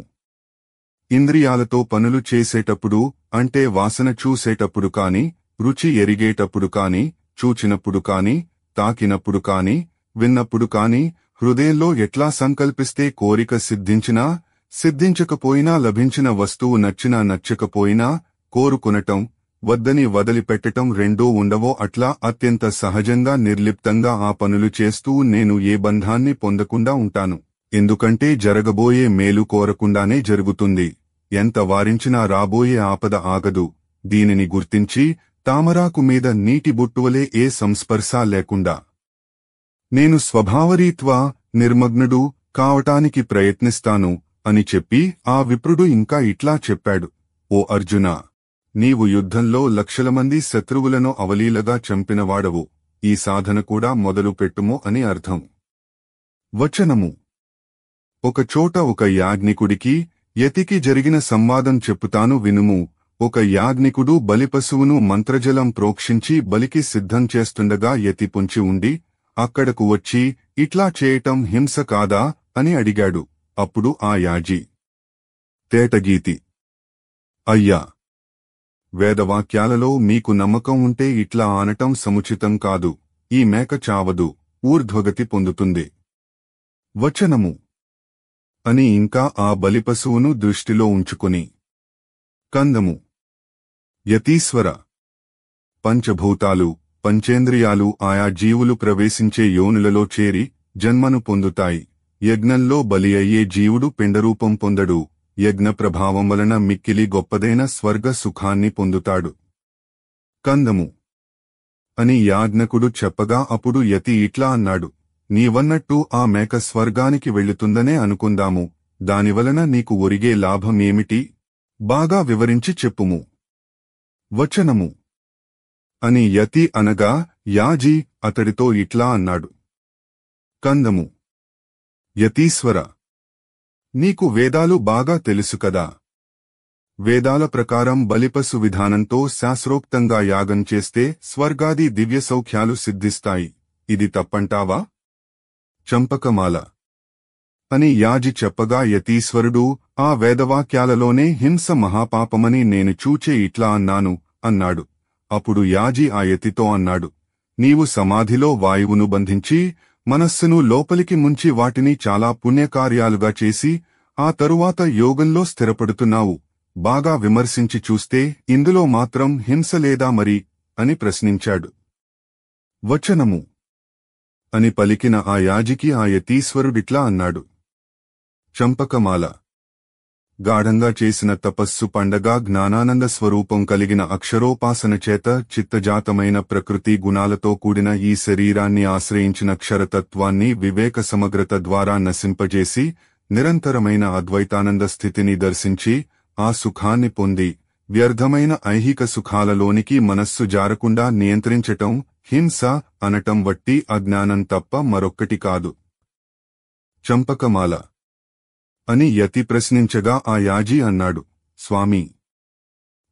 ఇంద్రియాలతో పనులు చేసేటప్పుడు, అంటే వాసన చూసేటప్పుడు కాని, రుచి ఎరిగేటప్పుడు కాని, చూచినప్పుడు కాని, తాకినప్పుడు కాని, విన్నప్పుడు కాని, హృదయంలో ఎట్లా సంకల్పిస్తే కోరిక సిద్ధించినా సిద్ధించకపోయినా, లభించిన వస్తువు నచ్చినా నచ్చకపోయినా, కోరుకునటం, వద్దని వదిలిపెట్టటం రెండూ ఉండవో అట్లా అత్యంత సహజంగా నిర్లిప్తంగా ఆ పనులు చేస్తూ నేను ఏ బంధాన్ని పొందకుండా ఉంటాను. ఎందుకంటే జరగబోయే మేలు కోరకుండానే జరుగుతుంది. ఎంత వారించినా రాబోయే ఆపద ఆగదు. దీనిని గుర్తించి తామరాకు మీద నీటి బొట్టువలే ఏ సంస్పర్శ లేకుండా నేను స్వభావరీత్వా నిర్మగ్నుడు కావటానికి ప్రయత్నిస్తాను అని చెప్పి ఆ విప్రుడు ఇంకా ఇట్లా చెప్పాడు. ఓ అర్జునా, నీవు యుద్ధంలో లక్షల మంది శత్రువులను అవలీలగా చంపినవాడవు. ఈ సాధన కూడా మొదలు పెట్టుము అని అర్థం. వచనము. ఒకచోట ఒక యాజ్ఞికుడికి యతికి జరిగిన సంవాదం చెప్పుతాను వినుము. ఒక యాజ్ఞికుడు బలిపశువును మంత్రజలం ప్రోక్షించి బలికి సిద్ధం చేస్తుండగా యతి పొంచి ఉండి అక్కడకు వచ్చి ఇట్లా చేయటం హింస కాదా అని అడిగాడు. అప్పుడు ఆ యాజీ తేటగీతి, అయ్యా, వేదవాక్యాలలో మీకు నమ్మకం ఉంటే ఇట్లా ఆనటం సముచితం కాదు. ఈ మేక చావదు, ఊర్ధ్వగతి పొందుతుంది. వచనము. అని ఇంకా ఆ బలిపశువును దృష్టిలో ఉంచుకుని కందము. యతీశ్వర, పంచభూతాలు పంచేంద్రియాలు ఆయా జీవులు ప్రవేశించే యోనులలో చేరి జన్మను పొందుతాయి. యజ్ఞంలో బలి అయ్యే జీవుడు పిండరూపం పొందడు. యజ్ఞ ప్రభావం వలన మిక్కిలి గొప్పదైన స్వర్గ సుఖాన్ని పొందుతాడు. కందము. అని యాజ్ఞకుడు చెప్పగా అప్పుడు యతి ఇట్లా అన్నాడు. నీవన్నట్టు ఆ మేక స్వర్గానికి వెళుతుందనే అనుకుందాము. దానివలన నీకు ఒరిగే లాభం ఏమిటి? బాగా వివరించి చెప్పుము. వచనము. అని యతి అనగా యాజీ అతడితో ఇట్లా అన్నాడు. కందము. యతీశ్వర, నీకు వేదాలు బాగా తెలుసు కదా. వేదాల ప్రకారం బలిపశు విధానంతో శాస్త్రోక్తంగా యాగం చేస్తే స్వర్గాది దివ్య సౌఖ్యాలు సిద్ధిస్తాయి. ఇది తప్పంటావా? చంపకమాల. అని యాజి చెప్పగా యతీశ్వరుడు ఆ వేదవాక్యాలలోనే హింస మహాపాపమని నేను చూచే ఇట్లా అన్నాను అన్నాడు. అప్పుడు యాజి ఆ యతితో అన్నాడు. నీవు సమాధిలో వాయువును బంధించి మనస్సును లోపలికి ముంచి వాటిని చాలా పుణ్యకార్యాలుగా చేసి ఆ తరువాత యోగంలో స్థిరపడుతున్నావు. బాగా విమర్శించి చూస్తే ఇందులో మాత్రం హింస లేదా మరి అని ప్రశ్నించాడు. వచనము. అని పలికిన ఆ యాజికి ఆ యతీశ్వరుడిట్లా అన్నాడు. చంపకమాల. గాఢంగా చేసిన తపస్సు పండగ జ్ఞానానంద స్వరూపం కలిగిన అక్షరోపాసన చేత చిత్తజాతమైన ప్రకృతి గుణాలతో కూడిన ఈ శరీరాన్ని ఆశ్రయించిన క్షరతత్వాన్ని వివేక సమగ్రత ద్వారా నశింపజేసి నిరంతరమైన అద్వైతానంద స్థితిని దర్శించి ఆ సుఖాన్ని పొంది వ్యర్థమైన ఐహిక సుఖాలలోనికి మనస్సు జారకుండా నియంత్రించటం హింస అనటం వట్టి అజ్ఞానం తప్ప మరొక్కటి కాదు. చంపకమాల. అని యతి ప్రశ్నించగా ఆ యాజీ అన్నాడు. స్వామీ,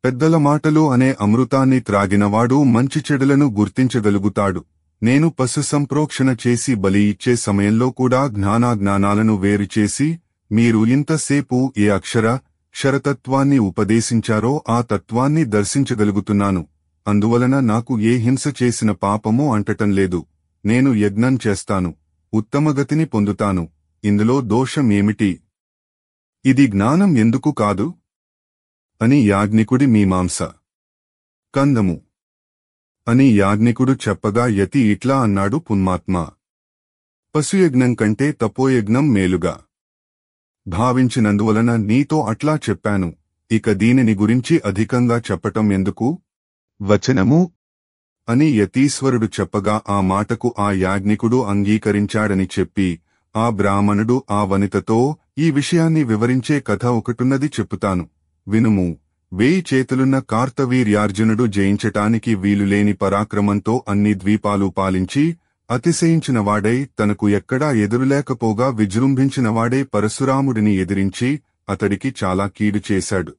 పెద్దల మాటలు అనే అమృతాన్ని త్రాగినవాడు మంచి చెడులను గుర్తించగలుగుతాడు. నేను పశు సంప్రోక్షణ చేసి బలి ఇచ్చే సమయంలో కూడా జ్ఞానాజ్ఞానాలను వేరుచేసి మీరు ఇంతసేపు ఏ క్షరతత్వాన్ని ఉపదేశించారో ఆ తత్వాన్ని దర్శించగలుగుతున్నాను. అందువలన నాకు ఏ హింస చేసిన పాపమూ అంటటం లేదు. నేను యజ్ఞం చేస్తాను, ఉత్తమగతిని పొందుతాను. ఇందులో దోషం ఏమిటి? ఇది జ్ఞానం ఎందుకు కాదు? అని యాజ్ఞికుడి మీమాంస. కందము. అని యాజ్ఞికుడు చెప్పగా యతి ఇట్లా అన్నాడు. పుణ్యాత్మా, పశుయజ్ఞం కంటే తపోయజ్ఞం మేలుగా భావించినందువలన నీతో అట్లా చెప్పాను. ఇక దీనిని గురించి అధికంగా చెప్పటం ఎందుకు? వచనము. అని యతీశ్వరుడు చెప్పగా ఆ మాటకు ఆ యాజ్ఞికుడు అంగీకరించాడని చెప్పి ఆ బ్రాహ్మణుడు ఆ వనితతో ఈ విషయాన్ని వివరించే కథ ఒకటున్నది చెప్పుతాను వినుము. 1000 చేతులున్న కార్తవీర్యార్జునుడు జయించటానికి వీలులేని పరాక్రమంతో అన్ని ద్వీపాలు పాలించి అతిశయించినవాడై తనకు ఎక్కడా ఎదురులేకపోగా విజృంభించినవాడే పరశురాముడిని ఎదిరించి అతడికి చాలా కీడు చేశాడు.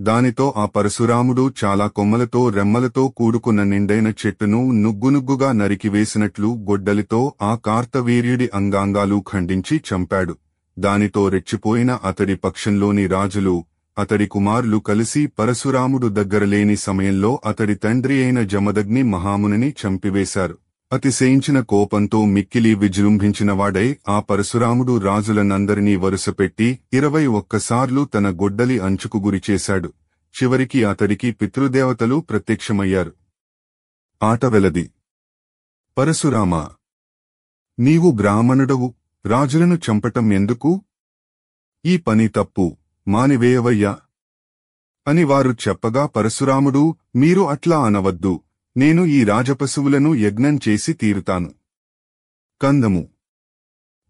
దానితో ఆ పరశురాముడు చాలా కొమ్మలతో రెమ్మలతో కూడుకున్న నిండైన చెట్టును నుగ్గునుగ్గుగా నరికివేసినట్లు గొడ్డలితో ఆ కార్తవీర్యుడి అంగాంగాలు ఖండించి చంపాడు. దానితో రెచ్చిపోయిన అతడి పక్షంలోని రాజులు అతడి కుమారులు కలిసి పరశురాముడు దగ్గరలేని సమయంలో అతడి తండ్రి అయిన జమదగ్ని మహామునిని చంపివేశారు. అతిశయించిన కోపంతో మిక్కిలి విజృంభించినవాడై ఆ పరశురాముడు రాజులనందరినీ వరుసపెట్టి 21 సార్లు తన గొడ్డలి అంచుకు గురిచేశాడు. చివరికి అతడికి పితృదేవతలు ప్రత్యక్షమయ్యారు. ఆట వెలది. పరశురామా, నీవు బ్రాహ్మణుడవు, రాజులను చంపటం ఎందుకు? ఈ పని తప్పు, మానివేయవయ్యా అని వారు చెప్పగా పరశురాముడు, మీరు అట్లా అనవద్దు, నేను ఈ రాజపశువులను యజ్ఞం చేసి తీరుతాను. కందము.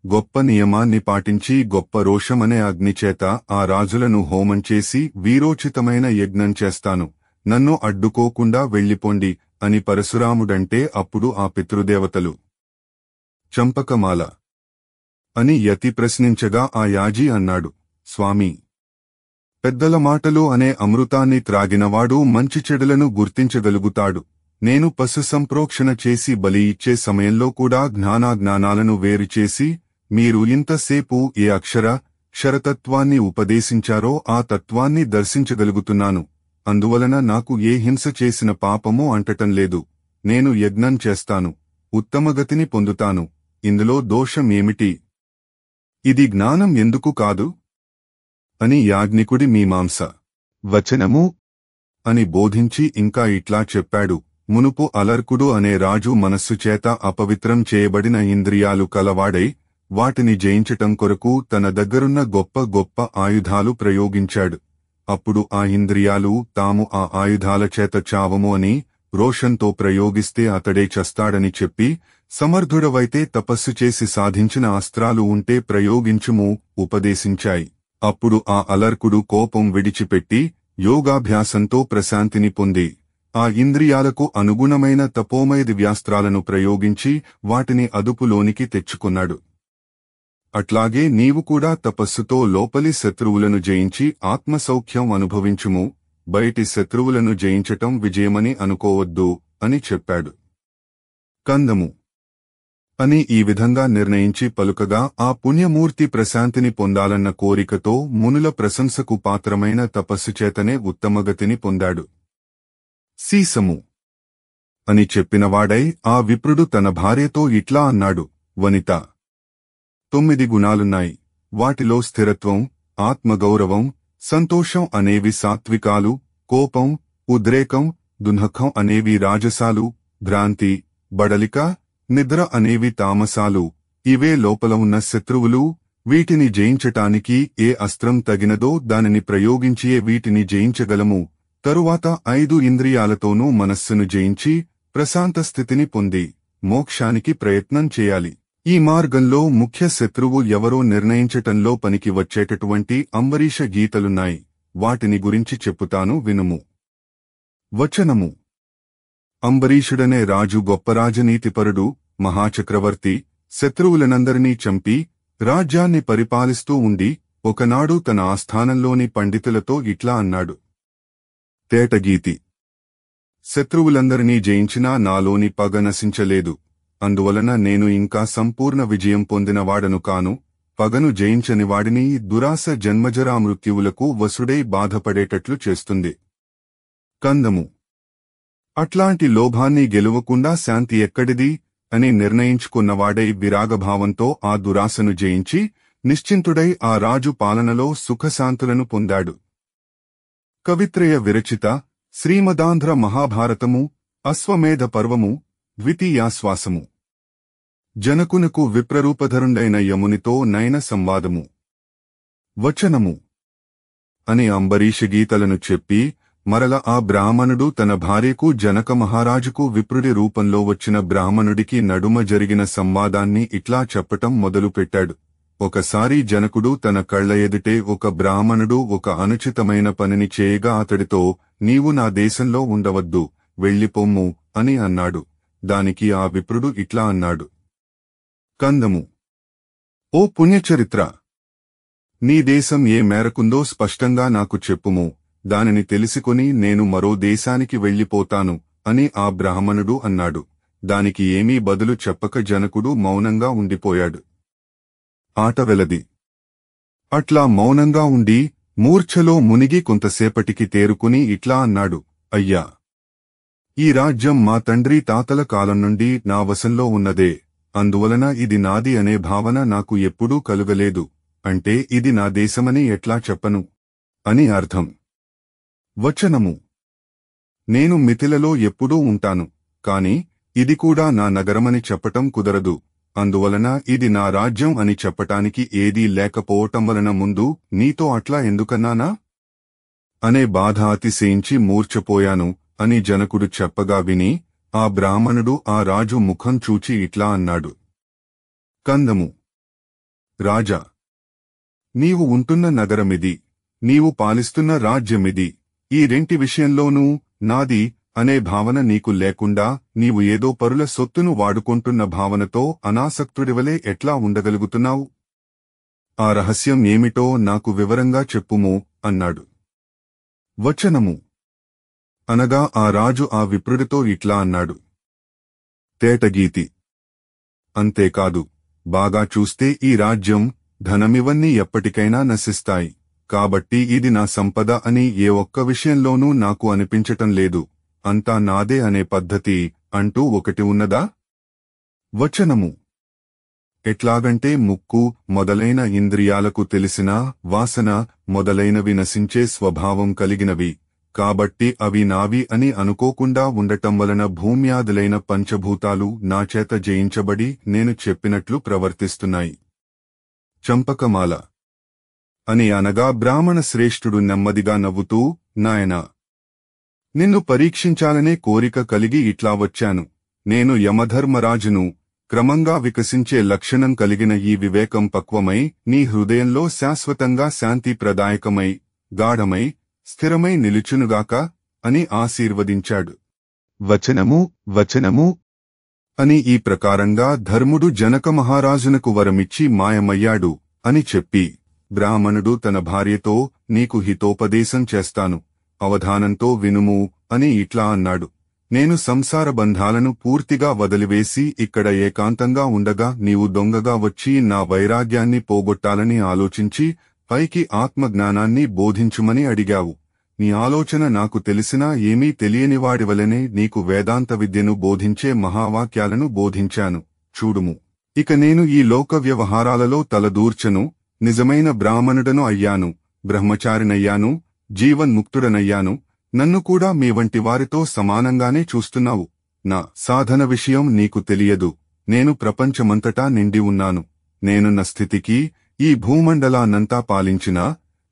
గొప్ప నియమాన్ని పాటించి గొప్ప రోషమనే అగ్నిచేత ఆ రాజులను హోమం చేసి వీరోచితమైన యజ్ఞం చేస్తాను, నన్ను అడ్డుకోకుండా వెళ్ళిపోండి అని పరశురాముడంటే అప్పుడు ఆ పితృదేవతలు చంపకమాల అని యతి ప్రశ్నించగా ఆ యాజీ అన్నాడు, స్వామీ, పెద్దల మాటలు అనే అమృతాన్ని త్రాగినవాడు మంచి చెడులను గుర్తించగలుగుతాడు. నేను పశు సంప్రోక్షణ చేసి బలి ఇచ్చే సమయంలో కూడా జ్ఞానాజ్ఞానాలను వేరుచేసి మీరు ఇంతసేపు ఏ క్షరతత్వాన్ని ఉపదేశించారో ఆ తత్వాన్ని దర్శించగలుగుతున్నాను. అందువలన నాకు ఏ హింస చేసిన పాపమూ అంటటం లేదు. నేను యజ్ఞం చేస్తాను, ఉత్తమగతిని పొందుతాను. ఇందులో దోషం ఏమిటి? ఇది జ్ఞానం ఎందుకు కాదు అని యాజ్ఞికుడి మీమాంస. వచనము అని బోధించి ఇంకా ఇట్లా చెప్పాడు, మునుపు అలర్కుడు అనే రాజు మనస్సుచేత అపవిత్రం చేయబడిన ఇంద్రియాలు కలవాడై వాటిని జయించటం కొరకు తన దగ్గరున్న గొప్ప గొప్ప ఆయుధాలు ప్రయోగించాడు. అప్పుడు ఆ ఇంద్రియాలు తాము ఆ ఆయుధాల చేత చావము అని రోషంతో ప్రయోగిస్తే అతడే చస్తాడని చెప్పి, సమర్థుడవైతే తపస్సు చేసి సాధించిన అస్త్రాలు ఉంటే ప్రయోగించుము ఉపదేశించాయి. అప్పుడు ఆ అలర్కుడు కోపం విడిచిపెట్టి యోగాభ్యాసంతో ప్రశాంతిని పొంది ఆ ఇంద్రియాలకు అనుగుణమైన తపోమయ దివ్యాస్త్రాలను ప్రయోగించి వాటిని అదుపులోనికి తెచ్చుకున్నాడు. అట్లాగే నీవు కూడా తపస్సుతో లోపలి శత్రువులను జయించి ఆత్మసౌఖ్యం అనుభవించుము, బయటి శత్రువులను జయించటం విజయమని అనుకోవద్దు అని చెప్పాడు. కందము అని ఈ విధంగా నిర్ణయించి పలుకగా ఆ పుణ్యమూర్తి ప్రశాంతిని పొందాలన్న కోరికతో మునుల ప్రశంసకు పాత్రమైన తపస్సుచేతనే ఉత్తమగతిని పొందాడు. సీసము అని చెప్పినవాడై ఆ విప్రుడు తన భార్యతో ఇట్లా అన్నాడు, వనిత, 9 గుణాలున్నాయి. వాటిలో స్థిరత్వం, ఆత్మగౌరవం, సంతోషం అనేవి సాత్వికాలు, కోపం, ఉద్రేకం, దుఃఖం అనేవి రాజసాలు, భ్రాంతి, బడలిక, నిద్ర అనేవి తామసాలు. ఇవే లోపల ఉన్న శత్రువులు. వీటిని జయించటానికి ఏ అస్త్రం తగినదో దానిని ప్రయోగించియే వీటిని జయించగలము. తరువాత 5 ఇంద్రియాలతోనూ మనస్సును జయించి ప్రశాంత స్థితిని పొంది మోక్షానికి ప్రయత్నం చేయాలి. ఈ మార్గంలో ముఖ్య శత్రువు ఎవరో నిర్ణయించటంలో పనికి వచ్చేటటువంటి అంబరీష గీతలున్నాయి. వాటిని గురించి చెప్పుతాను వినుము. వచనము. అంబరీషుడనే రాజు గొప్ప రాజనీతిపరుడు, మహాచక్రవర్తి. శత్రువులనందరినీ చంపి రాజ్యాన్ని పరిపాలిస్తూ ఉండి ఒకనాడు తన ఆస్థానంలోని పండితులతో ఇట్లా అన్నాడు, తేటగీతి, శత్రువులందరినీ జయించినా నాలోని పగ నశించలేదు. అందువలన నేను ఇంకా సంపూర్ణ విజయం పొందినవాడను కాను. పగను జయించని వాడిని దురాశ జన్మజరామృత్యువులకు వసుడై బాధపడేటట్లు చేస్తుంది. కందము. అట్లాంటి లోభాన్ని గెలువకుండా శాంతి ఎక్కడిది అని నిర్ణయించుకున్నవాడై విరాగభావంతో ఆ దురాశను జయించి నిశ్చింతుడై ఆ రాజు పాలనలో సుఖశాంతులను పొందాడు. కవిత్రయ విరచిత శ్రీమదాంధ్ర మహాభారతము అశ్వమేధ పర్వము ద్వితీయాశ్వాసము. జనకునకు విప్రరూపధరుండైన యమునితో నయన సంవాదము. వచనము. అని అంబరీష గీతలను చెప్పి మరల ఆ బ్రాహ్మణుడు తన భార్యకు జనక మహారాజుకు విప్రుడి రూపంలో వచ్చిన బ్రాహ్మణుడికి నడుమ జరిగిన సంవాదాన్ని ఇట్లా చెప్పటం మొదలుపెట్టాడు. ఒకసారి జనకుడు తన కళ్ల ఎదుటే ఒక బ్రాహ్మణుడు ఒక అనుచితమైన పనిని చేయగా అతడితో, నీవు నా దేశంలో ఉండవద్దు, వెళ్ళిపొమ్ము అని అన్నాడు. దానికి ఆ విప్రుడు ఇట్లా అన్నాడు, కందము. ఓ పుణ్యచరిత్ర, నీ దేశం ఏ మేరకుందో స్పష్టంగా నాకు చెప్పుము, దానిని తెలుసుకొని నేను మరో దేశానికి వెళ్ళిపోతాను అని ఆ బ్రాహ్మణుడు అన్నాడు. దానికి ఏమీ బదులు చెప్పక జనకుడు మౌనంగా ఉండిపోయాడు. ఆట వెలది. అట్లా మౌనంగా ఉండి మూర్ఛలో మునిగి కొంతసేపటికి తేరుకుని ఇట్లా అన్నాడు, అయ్యా, ఈ రాజ్యం మా తండ్రి తాతల కాలం నుండి నా వశంలో ఉన్నదే. అందువలన ఇది నాది అనే భావన నాకు ఎప్పుడూ కలుగలేదు. అంటే ఇది నా దేశమని ఎట్లా చెప్పను అని అర్థం. వచనము: నేను మిథిలలో ఎప్పుడూ ఉంటాను, కాని ఇది కూడా నా నగరమని చెప్పటం కుదరదు. అందువలన ఇది నా రాజ్యం అని చెప్పటానికి ఏదీ లేకపోవటం వలన ముందు నీతో అట్లా ఎందుకన్నానా అనే బాధ అతిశయించి మూర్ఛపోయాను అని జనకుడు చెప్పగా విని ఆ బ్రాహ్మణుడు ఆ రాజు ముఖం చూచి ఇట్లా అన్నాడు: కందము: రాజా, నీవు ఉంటున్న నగరమిది, నీవు పాలిస్తున్న రాజ్యమిది. ఈ రెంటి విషయంలోనూ నాది అనే భావన నీకు లేకుండా నీవు ఏదో పరుల సొత్తును వాడుకుంటున్న భావనతో అనాసక్తుడివలే ఎట్లా ఉండగలుగుతున్నావు? ఆ రహస్యం ఏమిటో నాకు వివరంగా చెప్పుము అన్నాడు. వచనము: అనగా ఆ రాజు ఆ విప్రుడితో ఇట్లా అన్నాడు: తేటగీతి. అంతేకాదు, బాగా చూస్తే ఈ రాజ్యం, ధనమివన్నీ ఎప్పటికైనా నశిస్తాయి. కాబట్టి ఇది నా సంపద అని ఏ ఒక్క విషయంలోనూ నాకు అనిపించటం లేదు. అంతా నాదే అనే పద్ధతి అంటూ ఒకటి ఉన్నదా? వచనము: ఎట్లాగంటే ముక్కు మొదలైన ఇంద్రియాలకు తెలిసిన వాసన మొదలైనవి నశించే స్వభావం కలిగినవి. కాబట్టి అవి నావి అని అనుకోకుండా ఉండటం వలన భూమ్యాదులైన పంచభూతాలు నాచేత జయించబడి నేను చెప్పినట్లు ప్రవర్తిస్తున్నాయి. చంపకమాల అని అనగా బ్రాహ్మణ శ్రేష్ఠుడు నెమ్మదిగా నవ్వుతూ, నాయనా, నిన్ను పరీక్షించాలనే కోరిక కలిగి ఇట్లా వచ్చాను. నేను యమధర్మరాజును. క్రమంగా వికసించే లక్షణం కలిగిన ఈ వివేకం పక్వమై నీ హృదయంలో శాశ్వతంగా శాంతిప్రదాయకమై గాఢమై స్థిరమై నిలుచునుగాక అని ఆశీర్వదించాడు. వచనము అని ఈ ప్రకారంగా ధర్ముడు జనక మహారాజునకు వరమిచ్చి మాయమయ్యాడు అని చెప్పి, బ్రాహ్మణుడు తన భార్యతో, నీకు హితోపదేశం చేస్తాను, అవధానంతో వినుము అని ఇట్లా అన్నాడు. నేను సంసార బంధాలను పూర్తిగా వదిలివేసి ఇక్కడ ఏకాంతంగా ఉండగా నీవు దొంగగా వచ్చి నా వైరాగ్యాన్ని పోగొట్టాలని ఆలోచించి పైకి ఆత్మజ్ఞానాన్ని బోధించుమని అడిగావు. నీ ఆలోచన నాకు తెలిసినా ఏమీ తెలియనివాడివలనే నీకు వేదాంత విద్యను బోధించే మహావాక్యాలను బోధించాను. చూడుము, ఇక నేను ఈ లోక వ్యవహారాలలో తలదూర్చను. నిజమైన బ్రాహ్మణుడను అయ్యాను, బ్రహ్మచారినయ్యాను, జీవన్ముక్తుడనయ్యాను. నన్ను కూడా మీ వంటి వారితో సమానంగానే చూస్తున్నావు. నా సాధన విషయం నీకు తెలియదు. నేను ప్రపంచమంతటా నిండి ఉన్నాను. నేనున్న స్థితికి ఈ భూమండలాన్నంతా పాలించినా,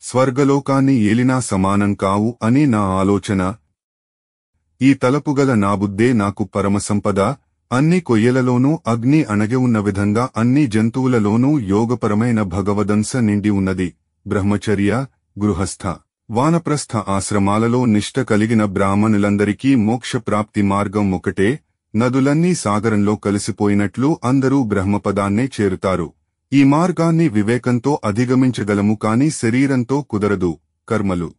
స్వర్గలోకాన్ని ఏలినా సమానం కావు అని నా ఆలోచన. ఈ తలపుగల నా బుద్ధే నాకు పరమసంపద. అన్ని కొయ్యలలోనూ అగ్ని అణగి ఉన్న విధంగా అన్ని జంతువులలోనూ యోగపరమైన భగవదంశ నిండి ఉన్నది. బ్రహ్మచర్య, గృహస్థ, వానప్రస్థ ఆశ్రమాలలో నిష్ఠ కలిగిన బ్రాహ్మణులందరికీ మోక్షప్రాప్తి మార్గం ఒకటే. నదులన్నీ సాగరంలో కలిసిపోయినట్లు అందరూ బ్రహ్మపదాన్నే చేరుతారు. ఈ మార్గాన్ని వివేకంతో అధిగమించగలము కాని శరీరంతో కుదరదు. కర్మలు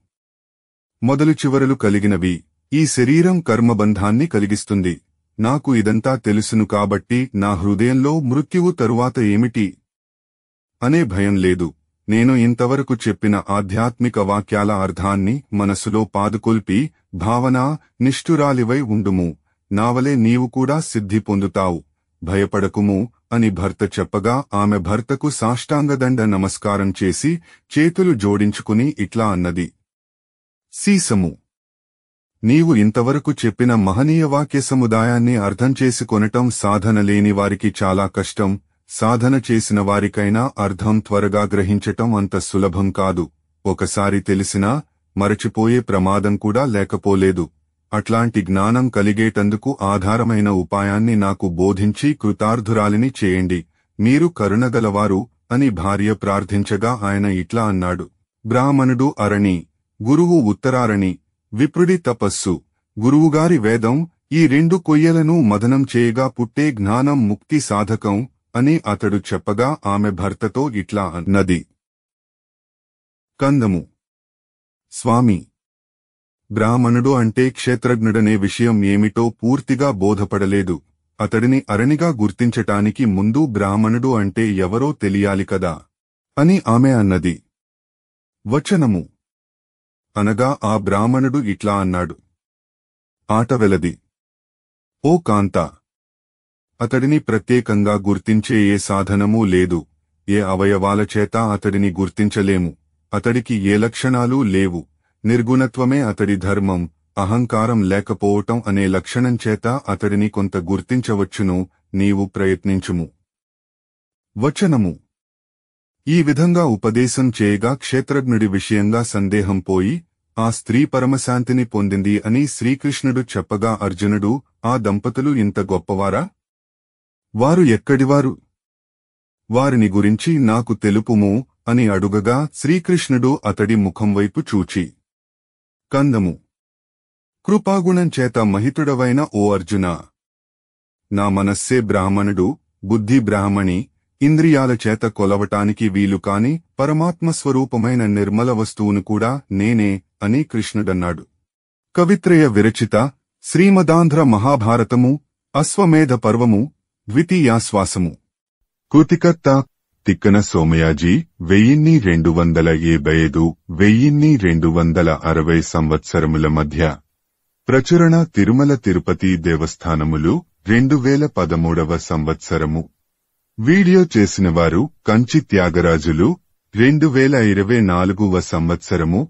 మొదలు చివరలు కలిగినవి. ఈ శరీరం కర్మబంధాన్ని కలిగిస్తుంది. నాకు ఇదంతా తెలుసును కాబట్టి నా హృదయంలో మృత్యువు తరువాత ఏమిటి అనే భయం లేదు. నేను ఇంతవరకు చెప్పిన ఆధ్యాత్మిక వాక్యాల అర్థాన్ని మనసులో పాదుకొల్పి భావనా నిష్ఠురాలివై ఉండుము. నావలే నీవు కూడా సిద్ధి పొందుతావు. భయపడకుము అని భర్త చెప్పగా ఆమె భర్తకు సాష్టాంగదండ నమస్కారం చేసి చేతులు జోడించుకుని ఇట్లా అన్నది: సీసము, నీవు ఇంతవరకు చెప్పిన మహనీయ వాక్య సముదాయాన్ని అర్థం చేసుకొనటం సాధన లేని వారికి చాలా కష్టం. సాధన చేసిన వారికైనా అర్థం త్వరగా గ్రహించటం అంత సులభం కాదు. ఒకసారి తెలిసినా మరచిపోయే ప్రమాదం కూడా లేకపోలేదు. అట్లాంటి జ్ఞానం కలిగేటందుకు ఆధారమైన ఉపాయాన్ని నాకు బోధించి కృతార్థురాలిని చేయండి. మీరు కరుణగలవారు అని భార్య ప్రార్థించగా ఆయన ఇట్లా అన్నాడు: బ్రాహ్మణుడు అరణి, గురువు ఉత్తరారణి. విప్రుడి తపస్సు, గురువుగారి వేదం, ఈ రెండు కొయ్యలను మదనం చేయగా పుట్టే జ్ఞానం ముక్తి సాధకం అని అతడు చెప్పగా ఆమె భర్తతో ఇట్లా అన్నది: కందము, స్వామి, బ్రాహ్మణుడు అంటే క్షేత్రజ్ఞుడనే విషయం ఏమిటో పూర్తిగా బోధపడలేదు. అతడిని అరణిగా గుర్తించటానికి ముందు బ్రాహ్మణుడు అంటే ఎవరో తెలియాలి కదా అని ఆమె అన్నది. వచనము: అనగా ఆ బ్రాహ్మణుడు ఇట్లా అన్నాడు: ఆటవెలది. ఓ కాంత, అతడిని ప్రత్యేకంగా గుర్తించే ఏ సాధనమూ లేదు. ఏ అవయవాల చేత అతడిని గుర్తించలేము. అతడికి ఏ లక్షణాలు లేవు. నిర్గుణత్వమే అతడి ధర్మం, అహంకారం లేకపోవటం అనే లక్షణం చేత అతడిని కొంత గుర్తించవచ్చును, నీవు ప్రయత్నించుము. వచనము. ఈ విధంగా ఉపదేశం చేయగా క్షేత్రజ్ఞుడి విషయంగా సందేహం పోయి, ఆ స్త్రీ పరమశాంతిని పొందింది అని శ్రీకృష్ణుడు చెప్పగా అర్జునుడు, ఆ దంపతులు ఇంత గొప్పవారా? వారు ఎక్కడివారు? వారిని గురించి నాకు తెలుపుము అని అడుగగా శ్రీకృష్ణుడు అతడి ముఖం వైపు చూచి, కందము. కృపాగుణం చేత మహితుడవైన ఓ అర్జునా! నా మనస్సే బ్రాహ్మణుడు, బుద్ధి బ్రాహ్మణి, ఇంద్రియాల చేత కొలవటానికి వీలు కాని పరమాత్మస్వరూపమైన నిర్మల వస్తువును కూడా నేనే అని కృష్ణుడన్నాడు. కవిత్రయ విరచిత శ్రీమదాంధ్ర మహాభారతము అశ్వమేధ పర్వము ద్వితీయాశ్వాసము. కృతికర్త తిక్కన సోమయాజీ 1275–1260 సంవత్సరముల మధ్య ప్రచురణ తిరుమల తిరుపతి దేవస్థానములు 2013వ సంవత్సరము. వీడియో చేసినవారు కంచి త్యాగరాజులు 2024వ సంవత్సరము.